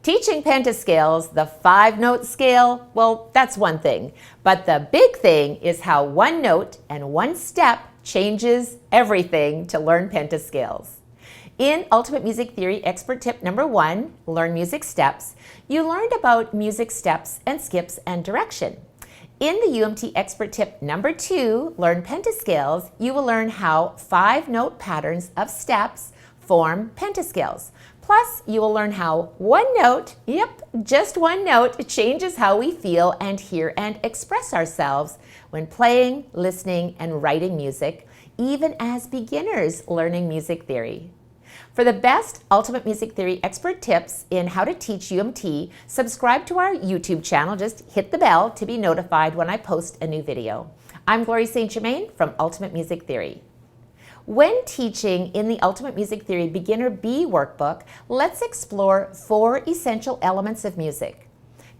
Teaching pentascales, the 5-note scale, well, that's one thing. But the big thing is how one note and one step changes everything to learn pentascales. In Ultimate Music Theory Expert Tip number 1, Learn Music Steps, you learned about music steps and skips and direction. In the UMT Expert Tip number 2, Learn Pentascales, you will learn how 5-note patterns of steps form pentascales. Plus, you will learn how one note, just one note, changes how we feel and hear and express ourselves when playing, listening, and writing music, even as beginners learning music theory. For the best Ultimate Music Theory expert tips in how to teach UMT, subscribe to our YouTube channel. Just hit the bell to be notified when I post a new video. I'm Gloria St. Germain from Ultimate Music Theory. When teaching in the Ultimate Music Theory Beginner B workbook, let's explore 4 essential elements of music.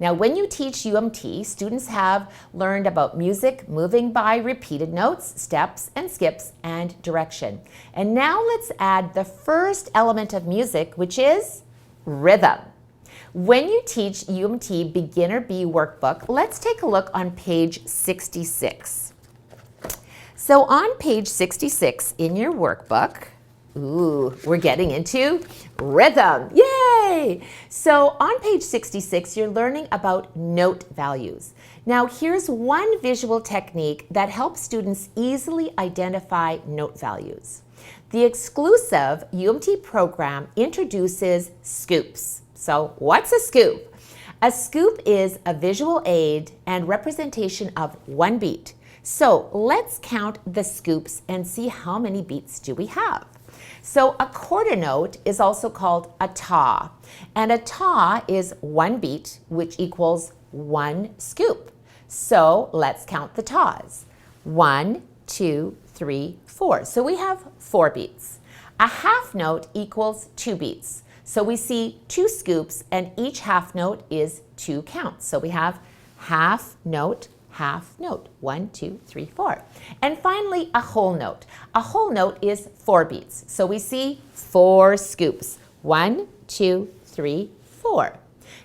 Now, when you teach UMT, students have learned about music moving by repeated notes, steps and skips, and direction. And now let's add the first element of music, which is rhythm. When you teach UMT Beginner B workbook, let's take a look on page 66. So on page 66 in your workbook, we're getting into rhythm. Yay! So on page 66, you're learning about note values. Now here's one visual technique that helps students easily identify note values. The exclusive UMT program introduces scoops. So what's a scoop? A scoop is a visual aid and representation of one beat. So let's count the scoops and see how many beats do we have. So a quarter note is also called a taw, and a taw is one beat, which equals one scoop. So let's count the taws. 1, 2, 3, 4. So we have 4 beats. A half note equals 2 beats. So we see 2 scoops, and each half note is 2 counts. So we have half note, 1, 2, 3, 4. And finally, a whole note. A whole note is 4 beats. So we see 4 scoops. 1, 2, 3, 4.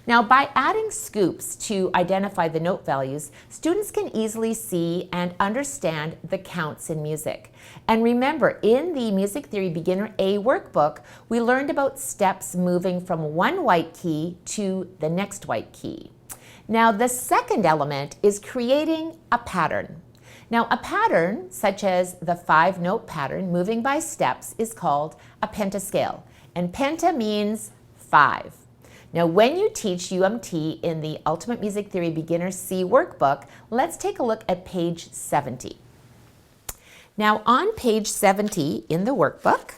Now, by adding scoops to identify the note values, students can easily see and understand the counts in music. And remember, in the Music Theory Beginner A workbook, we learned about steps moving from one white key to the next white key. Now, the second element is creating a pattern. Now, a pattern, such as the 5-note pattern moving by steps, is called a pentascale. And penta means 5. Now, when you teach UMT in the Ultimate Music Theory Beginner C workbook, let's take a look at page 70. Now, on page 70 in the workbook,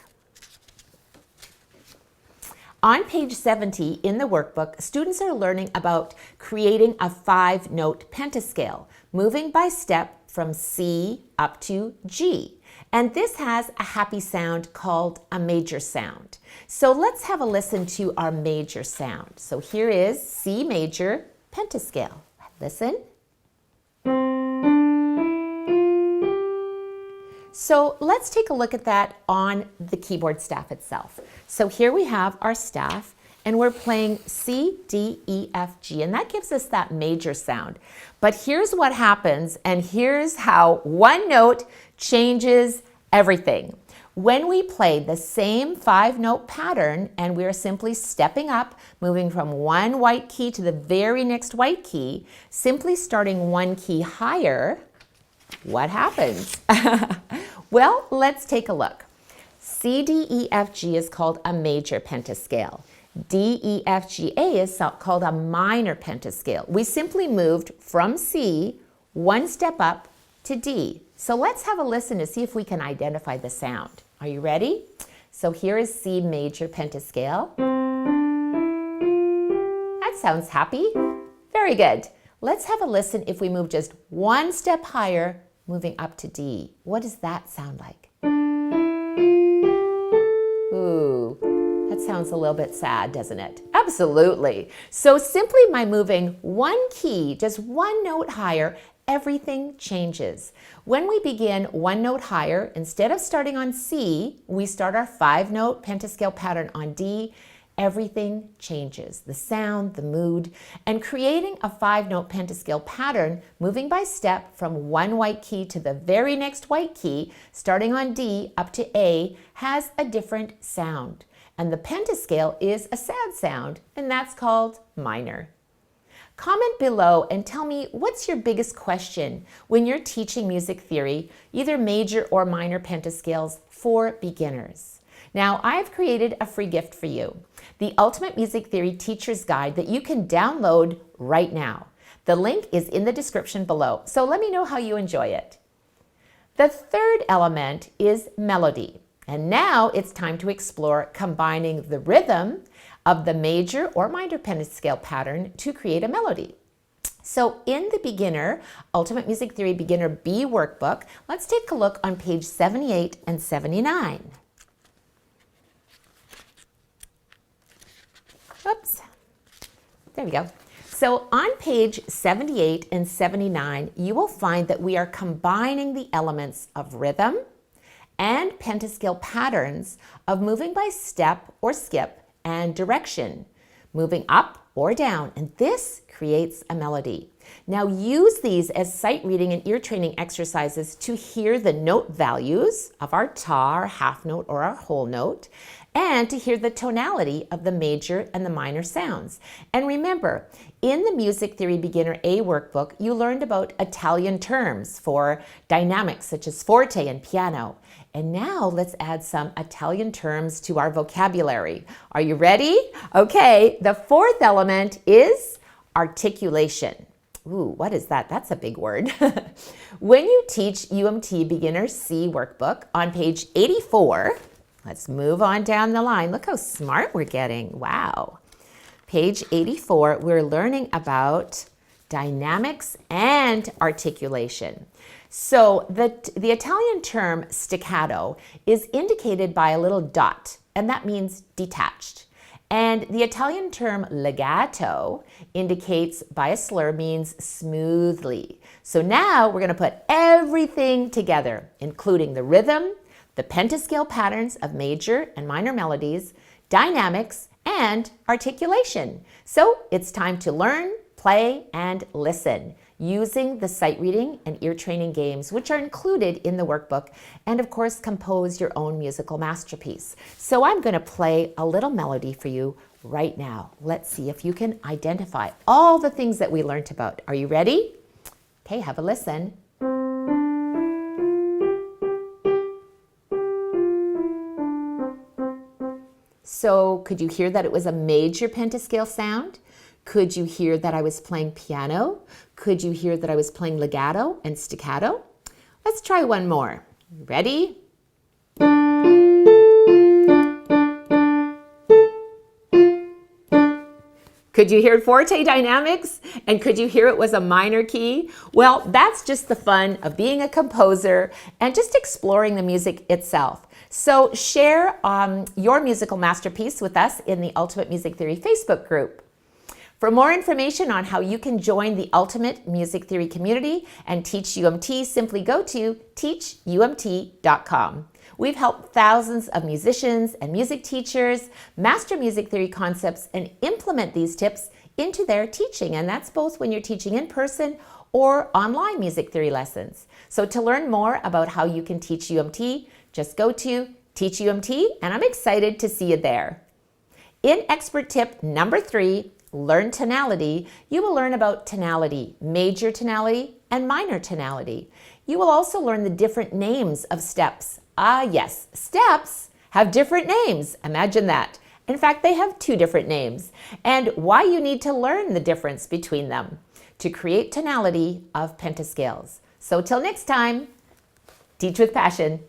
students are learning about creating a 5-note pentascale, moving by step from C up to G. And this has a happy sound called a major sound. So let's have a listen to our major sound. So here is C major pentascale. Listen. So let's take a look at that on the keyboard staff itself. So here we have our staff, and we're playing C, D, E, F, G, and that gives us that major sound. But here's what happens, and here's how one note changes everything. When we play the same 5-note pattern, and we're simply stepping up, moving from one white key to the very next white key, simply starting one key higher, what happens? Well, let's take a look. C, D, E, F, G is called a major pentascale. D, E, F, G, A is called a minor pentascale. We simply moved from C, one step up, to D. So let's have a listen to see if we can identify the sound. Are you ready? So here is C major pentascale. That sounds happy. Very good. Let's have a listen if we move just one step higher, moving up to D. What does that sound like? Ooh, that sounds a little bit sad, doesn't it? Absolutely. So simply by moving one key, just one note higher, everything changes. When we begin one note higher, instead of starting on C, we start our 5-note pentascale pattern on D, everything changes. The sound, the mood, and creating a 5-note pentascale pattern, moving by step from one white key to the very next white key, starting on D up to A, has a different sound. And the pentascale is a sad sound, and that's called minor. Comment below and tell me what's your biggest question when you're teaching music theory, either major or minor pentascales for beginners. Now, I've created a free gift for you, the Ultimate Music Theory Teacher's Guide that you can download right now. The link is in the description below, so let me know how you enjoy it. The third element is melody, and now it's time to explore combining the rhythm of the major or minor pentascale pattern to create a melody. So in the beginner, Ultimate Music Theory Beginner B workbook, let's take a look on page 78 and 79. Oops, there we go. So on page 78 and 79, you will find that we are combining the elements of rhythm and pentascale patterns of moving by step or skip and direction, moving up or down, and this creates a melody. Now use these as sight reading and ear training exercises to hear the note values of our ta, our half note, or our whole note, and to hear the tonality of the major and the minor sounds. And remember, in the Music Theory Beginner A workbook, you learned about Italian terms for dynamics such as forte and piano. And now let's add some Italian terms to our vocabulary. Are you ready? Okay, the fourth element is articulation. Ooh, what is that? That's a big word. When you teach UMT Beginner C workbook on page 84, let's move on down the line. Look how smart we're getting. Wow. Page 84, we're learning about dynamics and articulation. So the Italian term staccato is indicated by a little dot, and that means detached. And the Italian term legato indicates by a slur, means smoothly. So now we're going to put everything together, including the rhythm, the pentascale patterns of major and minor melodies, dynamics, and articulation. So it's time to learn, play, and listen using the sight reading and ear training games, which are included in the workbook, and of course, compose your own musical masterpiece. So I'm going to play a little melody for you right now. Let's see if you can identify all the things that we learned about. Are you ready? Okay, have a listen. So could you hear that it was a major pentascale sound? Could you hear that I was playing piano? Could you hear that I was playing legato and staccato? Let's try one more. Ready? Could you hear forte dynamics? And could you hear it was a minor key? Well, that's just the fun of being a composer and just exploring the music itself. So share your musical masterpiece with us in the Ultimate Music Theory Facebook group. For more information on how you can join the Ultimate Music Theory community and teach UMT, simply go to teachumt.com. We've helped thousands of musicians and music teachers master music theory concepts and implement these tips into their teaching, and that's both when you're teaching in person or online music theory lessons. So to learn more about how you can teach UMT, just go to Teach UMT, and I'm excited to see you there. In expert tip number 3, Learn Tonality, you will learn about tonality, major tonality, and minor tonality. You will also learn the different names of steps. Ah, yes, steps have different names. Imagine that. In fact, they have 2 different names, and why you need to learn the difference between them to create tonality of pentascales. So till next time, teach with passion.